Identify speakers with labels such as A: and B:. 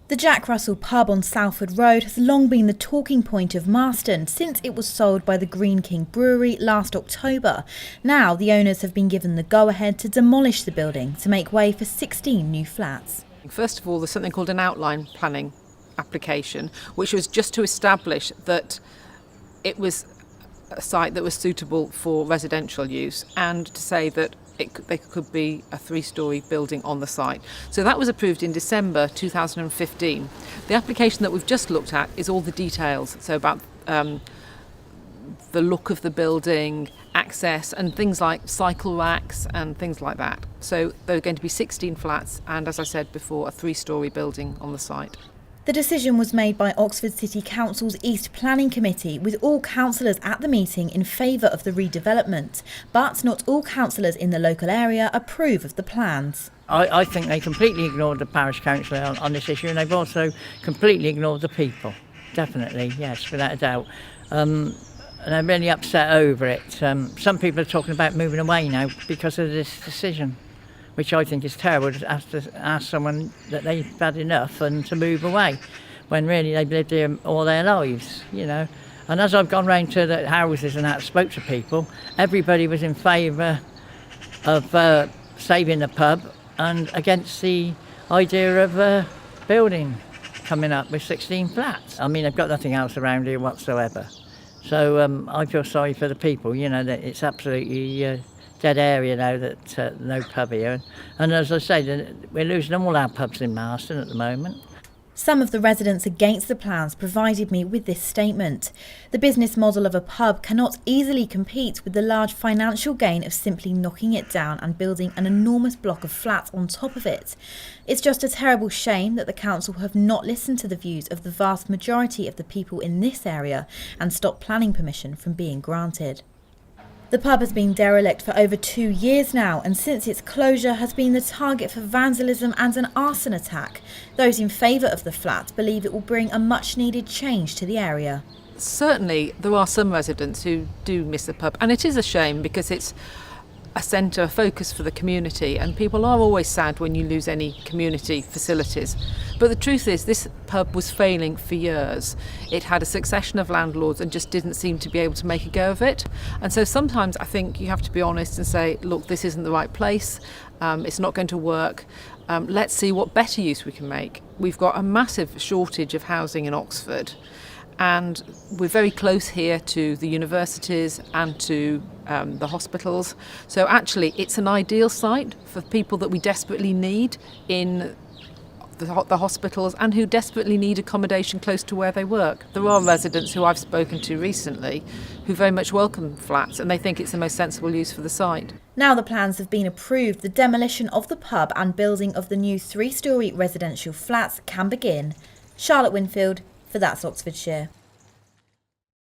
A: The Jack Russell pub on Salford Road has long been the talking point of Marston since it was sold by the Green King Brewery last October. Now the owners have been given the go-ahead to demolish the building to make way for 16 new flats.
B: First of all, there's something called an outline planning application, which was just to establish that it was a site that was suitable for residential use and to say that there could be a 3-storey building on the site. So that was approved in December 2015. The application that we've just looked at is all the details, so about the look of the building, access and things like cycle racks and things like that. So there are going to be 16 flats and, as I said before, a 3-storey building on the site.
A: The decision was made by Oxford City Council's East Planning Committee, with all councillors at the meeting in favour of the redevelopment. But not all councillors in the local area approve of the plans.
C: I think they completely ignored the parish council on this issue, and they've also completely ignored the people. Definitely, yes, without a doubt. And I'm really upset over it. Some people are talking about moving away now because of this decision, which I think is terrible, to have to ask someone that they've had enough and to move away, when really they've lived here all their lives, you know. And as I've gone round to the houses and that, spoke to people, everybody was in favour of saving the pub and against the idea of a building coming up with 16 flats. I mean, they've got nothing else around here whatsoever. So I feel sorry for the people, you know, that it's absolutely dead area now, that no pub here. And as I say, we're losing all our pubs in Marston at the moment.
A: Some of the residents against the plans provided me with this statement. The business model of a pub cannot easily compete with the large financial gain of simply knocking it down and building an enormous block of flats on top of it. It's just a terrible shame that the council have not listened to the views of the vast majority of the people in this area and stopped planning permission from being granted. The pub has been derelict for over 2 years now, and since its closure has been the target for vandalism and an arson attack. Those in favour of the flat believe it will bring a much needed change to the area.
B: Certainly there are some residents who do miss the pub, and it is a shame because it's a centre, a focus for the community, and people are always sad when you lose any community facilities. But the truth is, this pub was failing for years. It had a succession of landlords and just didn't seem to be able to make a go of it. And so sometimes I think you have to be honest and say, look, this isn't the right place, it's not going to work. Let's see what better use we can make. We've got a massive shortage of housing in Oxford, and we're very close here to the universities and to the hospitals. So actually it's an ideal site for people that we desperately need in the hospitals and who desperately need accommodation close to where they work. There are residents who I've spoken to recently who very much welcome flats, and they think it's the most sensible use for the site.
A: Now the plans have been approved, the demolition of the pub and building of the new 3-storey residential flats can begin. Charlotte Winfield, for That's Oxfordshire.